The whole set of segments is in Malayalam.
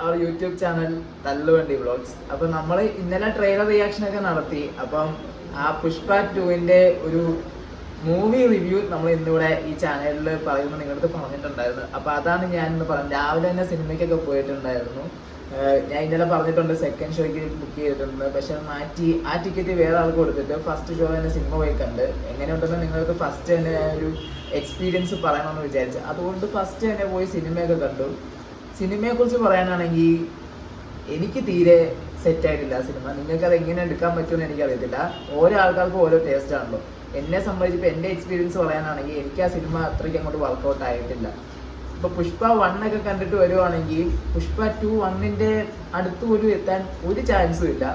അവർ യൂട്യൂബ് ചാനൽ തള്ളുവണ്ടി വ്ളോഗ്സ്. അപ്പം നമ്മൾ ഇന്നലെ ട്രെയിലർ റിയാക്ഷനൊക്കെ നടത്തി. അപ്പം ആ പുഷ്പ 2-ന്റെ ഒരു മൂവി റിവ്യൂ നമ്മൾ ഇന്നിവിടെ ഈ ചാനലിൽ പറയുമ്പോൾ നിങ്ങളടുത്ത് പറഞ്ഞിട്ടുണ്ടായിരുന്നു. അപ്പം അതാണ് ഞാൻ ഇന്ന് പറഞ്ഞത്. രാവിലെ തന്നെ സിനിമയ്ക്കൊക്കെ പോയിട്ടുണ്ടായിരുന്നു. ഞാൻ ഇന്നലെ പറഞ്ഞിട്ടുണ്ട് സെക്കൻഡ് ഷോയ്ക്ക് ബുക്ക് ചെയ്തിട്ടുണ്ട്. പക്ഷെ മാറ്റി ആ ടിക്കറ്റ് വേറെ ആൾക്ക് കൊടുത്തിട്ട് ഫസ്റ്റ് ഷോ തന്നെ സിനിമ പോയി കണ്ട് എങ്ങനെയുണ്ടെന്ന് നിങ്ങൾക്ക് ഫസ്റ്റ് തന്നെ ഒരു എക്സ്പീരിയൻസ് പറയണമെന്ന് വിചാരിച്ചു. അതുകൊണ്ട് ഫസ്റ്റ് തന്നെ പോയി സിനിമയൊക്കെ കണ്ടു. സിനിമയെക്കുറിച്ച് പറയാനാണെങ്കിൽ എനിക്ക് തീരെ സെറ്റായിട്ടില്ല സിനിമ. നിങ്ങൾക്കത് എങ്ങനെ എടുക്കാൻ പറ്റുമെന്ന് എനിക്കറിയത്തില്ല. ഓരോ ആൾക്കാർക്കും ഓരോ ടേസ്റ്റ് ആണല്ലോ. എന്നെ സംബന്ധിച്ചിപ്പോൾ എൻ്റെ എക്സ്പീരിയൻസ് പറയാനാണെങ്കിൽ എനിക്ക് ആ സിനിമ അത്രയ്ക്ക് അങ്ങോട്ട് വർക്കൗട്ട് ആയിട്ടില്ല. ഇപ്പോൾ പുഷ്പ 1 ഒക്കെ കണ്ടിട്ട് വരുവാണെങ്കിൽ പുഷ്പ 2 അടുത്ത് പോലും എത്താൻ ഒരു ചാൻസും ഇല്ല.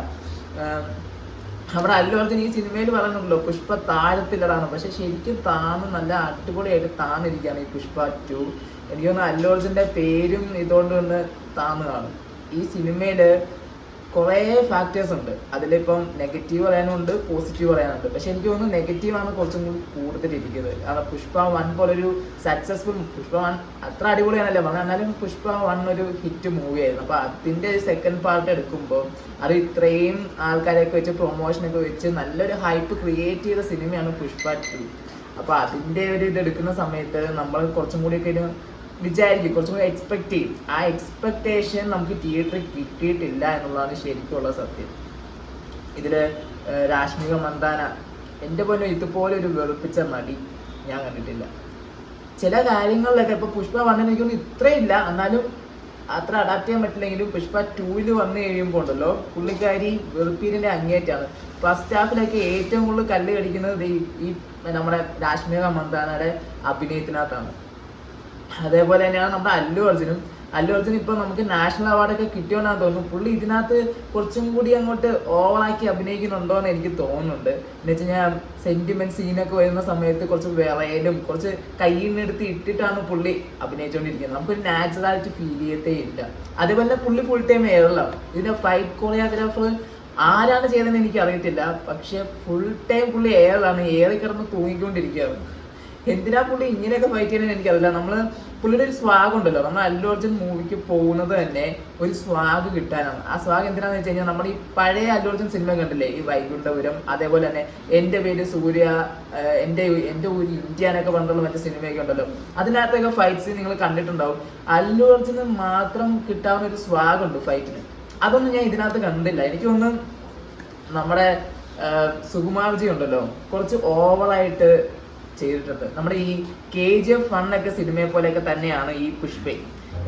അവിടെ അല്ലു അർജുൻ ഈ സിനിമയിൽ പറയുന്നുണ്ടല്ലോ പുഷ്പ താഴത്തിലടാണ്. പക്ഷെ ശരിക്കും താന്ന് നല്ല അടിപൊളിയായിട്ട് താന്നിരിക്കുകയാണ് ഈ പുഷ്പ 2. എനിക്ക് തോന്നുന്നു അല്ലു അർജുൻ്റെ പേരും ഇതുകൊണ്ട് തന്നെ താന്ന് കാണും. ഈ സിനിമയിൽ കുറേ ഫാക്ടേഴ്സ് ഉണ്ട്. അതിലിപ്പം നെഗറ്റീവ് പറയാനുണ്ട്, പോസിറ്റീവ് പറയാനുണ്ട്. പക്ഷെ എനിക്ക് തോന്നുന്നു നെഗറ്റീവാണ് കുറച്ചും കൂടി കൂടുതലിരിക്കുന്നത്. കാരണം പുഷ്പ 1 പോലൊരു സക്സസ്ഫുൾ പുഷ്പ 1 അത്ര അടിപൊളിയാണല്ലോ പറഞ്ഞാൽ, എന്നാലും പുഷ്പ 1 ഒരു ഹിറ്റ് മൂവിയായിരുന്നു. അപ്പോൾ അതിൻ്റെ സെക്കൻഡ് പാർട്ട് എടുക്കുമ്പോൾ അത് ഇത്രയും ആൾക്കാരെയൊക്കെ വെച്ച് പ്രൊമോഷനൊക്കെ വെച്ച് നല്ലൊരു ഹൈപ്പ് ക്രിയേറ്റ് ചെയ്ത സിനിമയാണ് പുഷ്പ 2. അപ്പോൾ അതിൻ്റെ ഒരു ഇത് എടുക്കുന്ന സമയത്ത് നമ്മൾ കുറച്ചും കൂടിയൊക്കെ ഒരു വിചാരിക്കും, കുറച്ചും കൂടി എക്സ്പെക്ട് ചെയ്യും. ആ എക്സ്പെക്ടേഷൻ നമുക്ക് തിയേറ്ററിൽ കിട്ടിയിട്ടില്ല എന്നുള്ളതാണ് ശരിക്കുള്ള സത്യം. ഇതിൽ രാഷ്മിക മന്ദാന എൻ്റെ പോലെ ഇതുപോലെ ഒരു വെറുപ്പിച്ച നടി ഞാൻ കണ്ടിട്ടില്ല. ചില കാര്യങ്ങളിലൊക്കെ ഇപ്പോൾ പുഷ്പ 1 എനിക്കൊന്നും ഇത്രയില്ല, എന്നാലും അത്ര അഡാപ്റ്റ് ചെയ്യാൻ പറ്റില്ലെങ്കിലും പുഷ്പ 2 വന്നു കഴിയുമ്പോൾ ഉണ്ടല്ലോ പുള്ളിക്കാരി വെറുപ്പീരിൻ്റെ അങ്ങേറ്റാണ്. ഫസ്റ്റ് ഹാഫിലൊക്കെ ഏറ്റവും കൂടുതൽ കല്ല് കടിക്കുന്നത് ഈ നമ്മുടെ രാഷ്മിക മന്ദാനയുടെ അഭിനയത്തിനകത്താണ്. അതേപോലെ തന്നെയാണ് നമ്മുടെ അല്ലു അർജുൻ ഇപ്പോൾ നമുക്ക് നാഷണൽ അവാർഡൊക്കെ കിട്ടിയോന്നാന്ന് തോന്നുന്നു. പുള്ളി ഇതിനകത്ത് കുറച്ചും കൂടി അങ്ങോട്ട് ഓവറാക്കി അഭിനയിക്കുന്നുണ്ടോ എന്ന് എനിക്ക് തോന്നുന്നുണ്ട്. എന്ന് വെച്ച് കഴിഞ്ഞാൽ സെന്റിമെന്റ് സീനൊക്കെ വരുന്ന സമയത്ത് കുറച്ച് വിറയലും കുറച്ച് കയ്യിൽ നിന്ന് എടുത്ത് ഇട്ടിട്ടാണ് പുള്ളി അഭിനയിച്ചുകൊണ്ടിരിക്കുന്നത്. നമുക്കൊരു നാച്ചുറാലിറ്റി ഫീൽ ചെയ്യത്തേ ഇല്ല. അതേപോലെ പുള്ളി ഫുൾ ടൈം എയറിലാണ്. ഇതിന്റെ ഫൈറ്റ് കൊറിയോഗ്രാഫർ ആരാണ് ചെയ്തതെന്ന് എനിക്ക് അറിയത്തില്ല. പക്ഷെ ഫുൾ ടൈം പുള്ളി എയറിലാണ്, എയറിൽ കിടന്ന് തൂങ്ങിക്കൊണ്ടിരിക്കുകയാണ്. എന്തിനാ പുള്ളി ഇങ്ങനെയൊക്കെ ഫൈറ്റ് ചെയ്യണമെന്ന് എനിക്കറിയില്ല. പുള്ളിയുടെ ഒരു സ്വാഗ് ഉണ്ടല്ലോ, നമ്മൾ അല്ലു അർജുൻ മൂവിക്ക് പോകുന്നത് തന്നെ ഒരു സ്വാഗ് കിട്ടാനാണ്. ആ സ്വാഗ് എന്തിനാന്ന് വെച്ച് കഴിഞ്ഞാൽ നമ്മുടെ ഈ പഴയ അല്ലു അർജുൻ സിനിമ കണ്ടില്ലേ, ഈ വൈകുണ്ഠപുരം, അതേപോലെ തന്നെ എൻ്റെ പേര് സൂര്യ, എൻ്റെ ഊര് ഇന്ത്യ എന്നൊക്കെ പറഞ്ഞിട്ടുള്ള മറ്റു സിനിമയൊക്കെ ഉണ്ടല്ലോ, അതിനകത്തൊക്കെ ഫൈറ്റ് സീൻ നിങ്ങൾ കണ്ടിട്ടുണ്ടാവും. അല്ലു അർജുന് മാത്രം കിട്ടാവുന്ന ഒരു സ്വാഗ് ഉണ്ട് ഫൈറ്റിന്. അതൊന്നും ഞാൻ ഇതിനകത്ത് കണ്ടില്ല. എനിക്കൊന്നും നമ്മുടെ സുകുമാർജി ഉണ്ടല്ലോ കുറച്ച് ഓവറായിട്ട് ചെയ്തിട്ടുണ്ട്. നമ്മുടെ ഈ KGF 1 ഒക്കെ സിനിമയെ പോലെയൊക്കെ തന്നെയാണ് ഈ പുഷ്പ.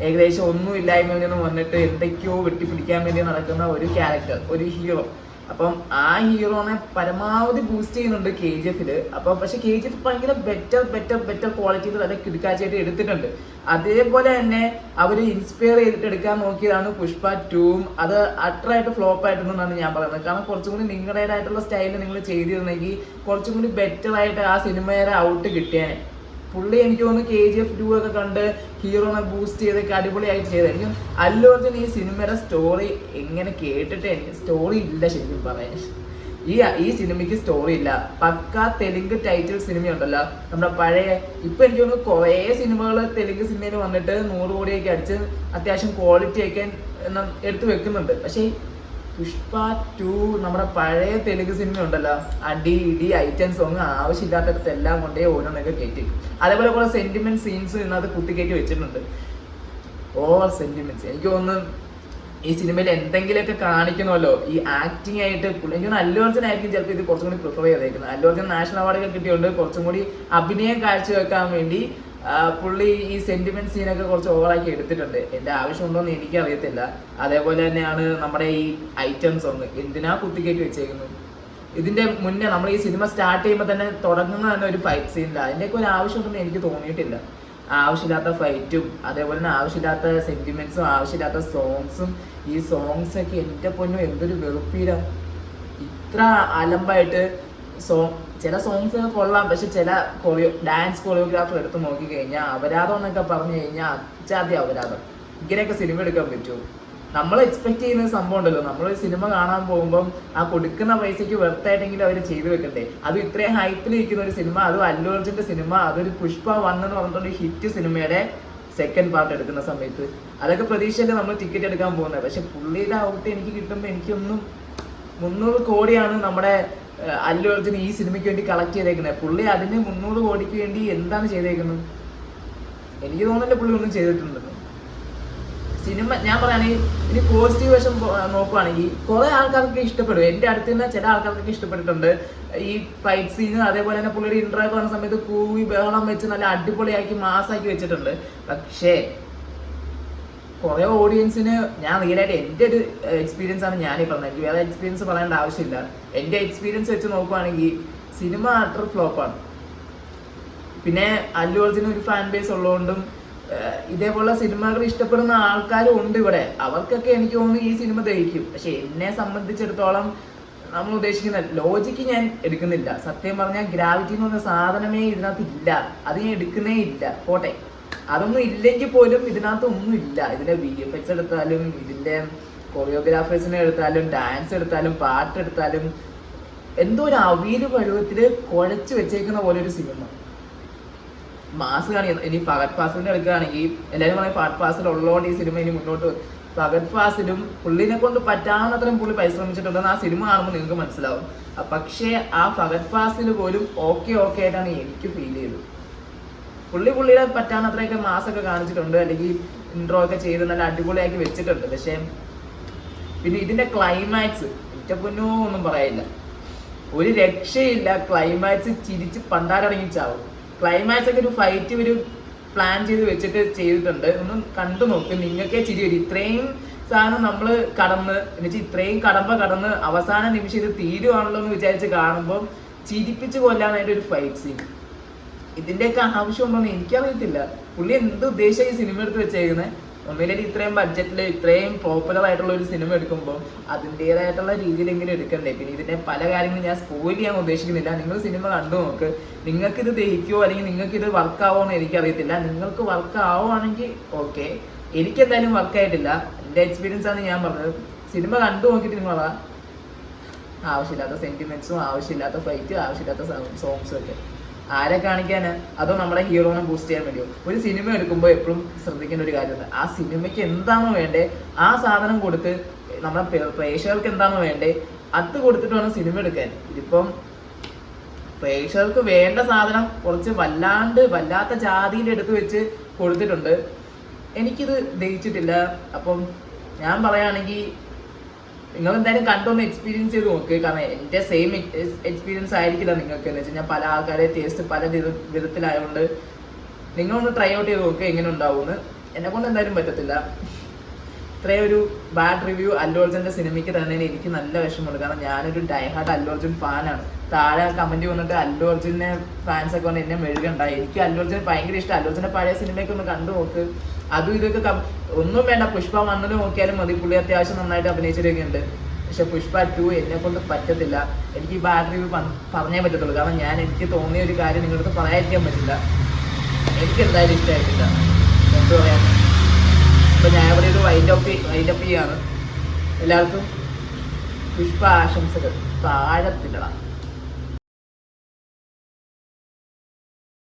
ഏകദേശം ഒന്നും ഇല്ലായ്മയിൽ നിന്ന് വന്നിട്ട് എന്തൊക്കെയോ വെട്ടിപ്പിടിക്കാൻ വേണ്ടി നടക്കുന്ന ഒരു ക്യാരക്ടർ, ഒരു ഹീറോ. അപ്പം ആ ഹീറോനെ പരമാവധി ബൂസ്റ്റ് ചെയ്യുന്നുണ്ട് KGF-ൽ. അപ്പം പക്ഷെ KGF ഭയങ്കര ബെറ്റർ ക്വാളിറ്റിയിൽ നല്ല കിടക്കാച്ചായിട്ട് എടുത്തിട്ടുണ്ട്. അതേപോലെ തന്നെ അവർ ഇൻസ്പയർ ചെയ്തിട്ട് എടുക്കാൻ നോക്കിയതാണ് പുഷ്പ 2. അത് അട്രായിട്ട് ഫ്ലോപ്പ് ആയിട്ടൊന്നാണ് ഞാൻ പറയുന്നത്. കാരണം കുറച്ചും കൂടി നിങ്ങളുടേതായിട്ടുള്ള സ്റ്റൈലിൽ നിങ്ങൾ ചെയ്തിരുന്നെങ്കിൽ കുറച്ചും കൂടി ബെറ്റർ ആയിട്ട് ആ സിനിമയുടെ ഔട്ട് കിട്ടിയാനെ. പുള്ളി എനിക്ക് തോന്നുന്നു KGF 2 ഒക്കെ കണ്ട് ഹീറോനെ ബൂസ്റ്റ് ചെയ്തൊക്കെ അടിപൊളിയായിട്ട് ചെയ്തായിരിക്കും. അല്ലു അർജുൻ ഈ സിനിമയുടെ സ്റ്റോറി എങ്ങനെ കേട്ടിട്ട് എനിക്ക് സ്റ്റോറി ഇല്ല ശരിക്കും പറയാൻ. ഈ സിനിമയ്ക്ക് സ്റ്റോറി ഇല്ല. പക്ക തെലുങ്ക് ടൈറ്റിൽ സിനിമയുണ്ടല്ലോ നമ്മുടെ പഴയ. ഇപ്പൊ എനിക്ക് തോന്നുന്നു കുറേ സിനിമകൾ തെലുങ്ക് സിനിമയിൽ വന്നിട്ട് 100 കോടിയൊക്കെ അടിച്ച് അത്യാവശ്യം ക്വാളിറ്റി ഒക്കെ എടുത്ത് വെക്കുന്നുണ്ട്. പക്ഷേ പുഷ്പ 2 നമ്മുടെ പഴയ തെലുങ്ക് സിനിമ ഉണ്ടല്ലോ, അടി ഇടി ഐറ്റം സോങ് ആവശ്യമില്ലാത്തടത്ത് എല്ലാം കൊണ്ടേ ഓരോന്നൊക്കെ കയറ്റി. അതേപോലെ കുറെ സെന്റിമെന്റ് സീൻസ് ഇതിനകത്ത് കുത്തിക്കയറ്റി വെച്ചിട്ടുണ്ട്. Over sentiments. എനിക്ക് തോന്നുന്നു ഈ സിനിമയിൽ എന്തെങ്കിലുമൊക്കെ കാണിക്കണമല്ലോ ഈ ആക്ടിങ് ആയിട്ട്. എനിക്ക് അല്ലു അർജുൻ ആയിരിക്കും ചിലപ്പോൾ ഇത് കുറച്ചും കൂടി പ്രിഫർ ചെയ്തേക്കുന്നത്. അല്ലു അർജുൻ നാഷണൽ അവാർഡൊക്കെ കിട്ടിയോണ്ട് കുറച്ചും കൂടി അഭിനയം കാഴ്ചവെക്കാൻ വേണ്ടി പുള്ളി ഈ സെന്റിമെന്റ് സീനൊക്കെ കുറച്ച് ഓവറാക്കി എടുത്തിട്ടുണ്ട്. എൻ്റെ ആവശ്യമുണ്ടോ എന്ന് എനിക്കറിയത്തില്ല. അതേപോലെ തന്നെയാണ് നമ്മുടെ ഈ ഐറ്റം സോങ് എന്തിനാ കുത്തിക്കയറ്റി വെച്ചേക്കുന്നത്. ഇതിന്റെ മുന്നേ നമ്മൾ ഈ സിനിമ സ്റ്റാർട്ട് ചെയ്യുമ്പോൾ തന്നെ തുടങ്ങുന്ന തന്നെ ഒരു ഫൈറ്റ് സീനില്ല. അതിൻ്റെയൊക്കെ ഒരു ആവശ്യമുണ്ടെന്ന് എനിക്ക് തോന്നിയിട്ടില്ല. ആവശ്യമില്ലാത്ത ഫൈറ്റും അതേപോലെ തന്നെ ആവശ്യമില്ലാത്ത സെന്റിമെന്റ്സും ആവശ്യമില്ലാത്ത സോങ്സും. ഈ സോങ്സൊക്കെ എൻ്റെ പൊന്നും എന്തൊരു വെറുപ്പീരാ. ഇത്ര അലമ്പായിട്ട് ചില സോങ്സ് കൊള്ളാം, പക്ഷെ ചില ഡാൻസ് കൊറിയോഗ്രാഫർ എടുത്ത് നോക്കിക്കഴിഞ്ഞാൽ അപരാധം എന്നൊക്കെ പറഞ്ഞു കഴിഞ്ഞാൽ അച്ചാദ്യ അപരാധം. ഇങ്ങനെയൊക്കെ സിനിമ എടുക്കാൻ പറ്റുമോ? നമ്മൾ എക്സ്പെക്ട് ചെയ്യുന്ന സംഭവം ഉണ്ടല്ലോ, നമ്മൾ സിനിമ കാണാൻ പോകുമ്പം ആ കൊടുക്കുന്ന പൈസയ്ക്ക് വെർത്തായിട്ടെങ്കിലും അവർ ചെയ്തു വെക്കണ്ടേ. അത് ഇത്രയും ഹൈപ്പിൽ ഇരിക്കുന്ന ഒരു സിനിമ, അതും അല്ലു അർജുൻ്റെ സിനിമ, അതൊരു പുഷ്പ 1 എന്ന് പറഞ്ഞിട്ടുള്ള ഹിറ്റ് സിനിമയുടെ സെക്കൻഡ് പാർട്ട് എടുക്കുന്ന സമയത്ത് അതൊക്കെ പ്രതീക്ഷയല്ലേ നമ്മൾ ടിക്കറ്റ് എടുക്കാൻ പോകുന്നത്. പക്ഷെ പുള്ളിയുടെ ഔട്ട് എനിക്ക് കിട്ടുമ്പോൾ എനിക്കൊന്നും 300 കോടിയാണ് നമ്മുടെ അല്ലു അർജുൻ ഈ സിനിമയ്ക്ക് വേണ്ടി കളക്ട് ചെയ്തേക്കുന്നത്. പുള്ളി അതിന് 300 കോടിക്ക് വേണ്ടി എന്താണ് ചെയ്തേക്കുന്നത്? എനിക്ക് തോന്നുന്നില്ല പുള്ളി ഒന്നും ചെയ്തിട്ടുണ്ടെന്ന്. സിനിമ ഞാൻ പറയുകയാണെങ്കിൽ ഇനി പോസിറ്റീവ് വശം നോക്കുവാണെങ്കിൽ കുറെ ആൾക്കാർക്ക് ഇഷ്ടപ്പെടും. എൻ്റെ അടുത്ത് തന്നെ ചില ആൾക്കാർക്ക് ഇഷ്ടപ്പെട്ടിട്ടുണ്ട് ഈ ഫൈറ്റ് സീന്. അതേപോലെ തന്നെ പുള്ളിയുടെ ഇന്റർവ്യൂ ഒക്കെ വന്ന സമയത്ത് കൂവി ബഹളം വെച്ച് നല്ല അടിപൊളിയാക്കി മാസാക്കി വെച്ചിട്ടുണ്ട്. പക്ഷേ കുറെ ഓഡിയൻസിന് ഞാൻ റിയലായിട്ട് എൻ്റെ ഒരു എക്സ്പീരിയൻസ് ആണ് ഞാനീ പറഞ്ഞത്. എനിക്ക് വേറെ എക്സ്പീരിയൻസ് പറയേണ്ട ആവശ്യമില്ല. എൻ്റെ എക്സ്പീരിയൻസ് വെച്ച് നോക്കുവാണെങ്കിൽ സിനിമ അട്ടർ ഫ്ലോപ്പാണ്. പിന്നെ അല്ലു അർജുന് ഒരു ഫാൻ ബേസ് ഉള്ളതുകൊണ്ടും ഇതേപോലുള്ള സിനിമകൾ ഇഷ്ടപ്പെടുന്ന ആൾക്കാരും ഉണ്ട് ഇവിടെ. അവർക്കൊക്കെ എനിക്ക് തോന്നുന്നു ഈ സിനിമ ദഹിക്കും. പക്ഷെ എന്നെ സംബന്ധിച്ചിടത്തോളം നമ്മൾ ഉദ്ദേശിക്കുന്ന ലോജിക്ക് ഞാൻ എടുക്കുന്നില്ല. സത്യം പറഞ്ഞാൽ ഗ്രാവിറ്റി എന്ന് പറഞ്ഞ സാധനമേ ഇതിനകത്ത് ഇല്ല. അത് ഞാൻ എടുക്കുന്നേ ഇല്ല. പോട്ടെ, അതൊന്നും ഇല്ലെങ്കിൽ പോലും ഇതിനകത്ത് ഒന്നും ഇല്ല. ഇതിന്റെ VFX എടുത്താലും ഇതിന്റെ കൊറിയോഗ്രാഫേഴ്സിനെ എടുത്താലും ഡാൻസ് എടുത്താലും പാട്ടെടുത്താലും എന്തോ ഒരു അവിയൽ പരുവത്തില് കുഴച്ച് വെച്ചേക്കുന്ന പോലെ ഒരു സിനിമ. മാസ് കാണിക്കുന്നത്. ഇനി ഫഹദ് ഫാസിലിന്റെ എടുക്കുകയാണെങ്കിൽ എല്ലാവരും പറയും ഫഹദ് ഫാസിൽ ഉള്ളതുകൊണ്ട് ഈ സിനിമ ഇനി മുന്നോട്ട്. ഫഹദ് ഫാസിലും പുള്ളിനെ കൊണ്ട് പറ്റാവുന്നത്രയും പുള്ളി പരിശ്രമിച്ചിട്ടുണ്ടെന്ന് ആ സിനിമ കാണുമ്പോൾ നിങ്ങൾക്ക് മനസ്സിലാവും. പക്ഷേ ആ ഫഹദ് ഫാസിൽ പോലും ഓക്കെ ആയിട്ടാണ് എനിക്ക് ഫീൽ ചെയ്തത്. പുള്ളിയുടെ പറ്റാവുന്നത്രയൊക്കെ മാസൊക്കെ കാണിച്ചിട്ടുണ്ട്, അല്ലെങ്കിൽ ഇൻട്രോ ഒക്കെ ചെയ്ത് നല്ല അടിപൊളിയാക്കി വെച്ചിട്ടുണ്ട്. പക്ഷേ പിന്നെ ഇതിന്റെ ക്ലൈമാക്സ് ഇറ്റപ്പൊന്നോ ഒന്നും പറയില്ല, ഒരു രക്ഷയില്ല. ക്ലൈമാക്സ് ചിരിച്ച് പണ്ടാരടങ്ങി ചാവും. ക്ലൈമാക്സ് ഒക്കെ ഒരു ഫൈറ്റ് ഒരു പ്ലാൻ ചെയ്ത് വെച്ചിട്ട് ചെയ്തിട്ടുണ്ട്. ഒന്ന് കണ്ടു നോക്ക്, നിങ്ങൾക്കേ ചിരി വരും. ഇത്രയും സാധനം നമ്മൾ എന്നുവെച്ചാൽ ഇത്രയും കടന്ന് അവസാന നിമിഷം ഇത് തീരുവാണല്ലോ എന്ന് വിചാരിച്ച് കാണുമ്പോൾ ചിരിപ്പിച്ച് കൊല്ലാനായിട്ട് ഒരു ഫൈറ്റ് സീൻ. ഇതിന്റെയൊക്കെ ആവശ്യമുണ്ടോ എന്ന് എനിക്കറിയത്തില്ല. പുള്ളി എന്ത് ഉദ്ദേശം ഈ സിനിമ എടുത്ത് വെച്ചേക്കുന്നത്? ഒന്നിലേക്ക് ഇത്രയും ബഡ്ജറ്റിൽ ഇത്രയും പോപ്പുലർ ആയിട്ടുള്ള ഒരു സിനിമ എടുക്കുമ്പോൾ അതിൻ്റെതായിട്ടുള്ള രീതിയിലെങ്കിലും എടുക്കണ്ടേ? പിന്നെ ഇതിന്റെ പല കാര്യങ്ങളും ഞാൻ സ്പോയിൽ ചെയ്യാൻ ഉദ്ദേശിക്കുന്നില്ല. നിങ്ങൾ സിനിമ കണ്ടു നോക്ക്. നിങ്ങൾക്ക് ഇത് ദഹിക്കുമോ അല്ലെങ്കിൽ നിങ്ങൾക്ക് ഇത് വർക്കാവോ എന്ന് എനിക്കറിയത്തില്ല. നിങ്ങൾക്ക് വർക്ക് ആവുകയാണെങ്കിൽ ഓക്കെ. എനിക്ക് എന്തായാലും വർക്കായിട്ടില്ല. എൻ്റെ എക്സ്പീരിയൻസ് ആണ് ഞാൻ പറഞ്ഞത്. സിനിമ കണ്ടു നോക്കിയിട്ട് നിങ്ങൾ ആവശ്യമില്ലാത്ത സെന്റിമെന്റ്സും ആവശ്യമില്ലാത്ത ഫൈറ്റ് ആവശ്യമില്ലാത്ത സോങ്സും ഒക്കെ ആരെ കാണിക്കാന്? അതോ നമ്മുടെ ഹീറോനെ ബൂസ്റ്റ് ചെയ്യാൻ വേണ്ടിയോ? ഒരു സിനിമ എടുക്കുമ്പോൾ എപ്പോഴും ശ്രദ്ധിക്കേണ്ട ഒരു കാര്യമുണ്ട്. ആ സിനിമയ്ക്ക് എന്താണോ വേണ്ടേ ആ സാധനം കൊടുത്ത്, നമ്മുടെ പ്രേക്ഷകർക്ക് എന്താണോ വേണ്ടേ അത് കൊടുത്തിട്ട് വേണം സിനിമ എടുക്കാൻ. ഇതിപ്പം പ്രേക്ഷകർക്ക് വേണ്ട സാധനം കുറച്ച് വല്ലാത്ത ജാതിയിൽ എടുത്ത് വെച്ച് കൊടുത്തിട്ടുണ്ട്. എനിക്കിത് ദഹിച്ചിട്ടില്ല. അപ്പം ഞാൻ പറയുകയാണെങ്കിൽ നിങ്ങൾ എന്തായാലും കണ്ടൊന്ന് എക്സ്പീരിയൻസ് ചെയ്ത് നോക്ക്. കാരണം എൻ്റെ സെയിം എക്സ്പീരിയൻസ് ആയിരിക്കില്ല നിങ്ങൾക്ക്. എന്ന് വെച്ചാൽ ഞാൻ പല ആൾക്കാരെ ടേസ്റ്റ് പല വിധത്തിലായതുകൊണ്ട് നിങ്ങളൊന്ന് ട്രൈ ഔട്ട് ചെയ്ത് നോക്കുക എങ്ങനെ ഉണ്ടാവുമെന്ന്. എന്നെ കൊണ്ട് എന്തായാലും പറ്റത്തില്ല. ഇത്രയും ഒരു ബാഡ് റിവ്യൂ അല്ലു അർജുൻ്റെ സിനിമയ്ക്ക് തന്നെ എനിക്ക് നല്ല വിഷമമുണ്ട്. കാരണം ഞാനൊരു ഡൈഹാർട്ട് അല്ലു അർജുൻ ഫാനാണ്. താഴെ കമന്റ് വന്നിട്ട് അല്ലു അർജുനെ ഫാൻസ് ഒക്കെ വന്ന് എന്നെ മെഴുകുണ്ടായി. എനിക്ക് അല്ലു അർജുനെ ഭയങ്കര ഇഷ്ടം. അല്ലു അർജുൻ്റെ പഴയ സിനിമയൊക്കെ ഒന്ന് കണ്ടു നോക്ക്. അതും ഇതൊക്കെ ഒന്നും വേണ്ട, പുഷ്പ 1 നോക്കിയാലും മതി. പുള്ളി അത്യാവശ്യം നന്നായിട്ട് അഭിനയിച്ചിട്ടൊക്കെ ഉണ്ട്. പക്ഷെ പുഷ്പ 2 എന്നെ കൊണ്ട് പറ്റത്തില്ല. എനിക്ക് ഈ ബാഡ് റിവ്യൂ പറഞ്ഞേ പറ്റത്തുള്ളൂ. കാരണം എനിക്ക് തോന്നിയ ഒരു കാര്യം നിങ്ങളുടെ പറയാതിരിക്കാൻ പറ്റില്ല. എനിക്ക് എന്തായാലും ഇഷ്ടമായിട്ടില്ല. എന്ത് പറയാൻ. അപ്പൊ ഞാൻ ഇവിടെ ഒരു വൈൻഡപ്പ് ചെയ്യാണ്. എല്ലാവർക്കും പുഷ്പ ആശംസകൾ. താഴത്തില്ലടാ.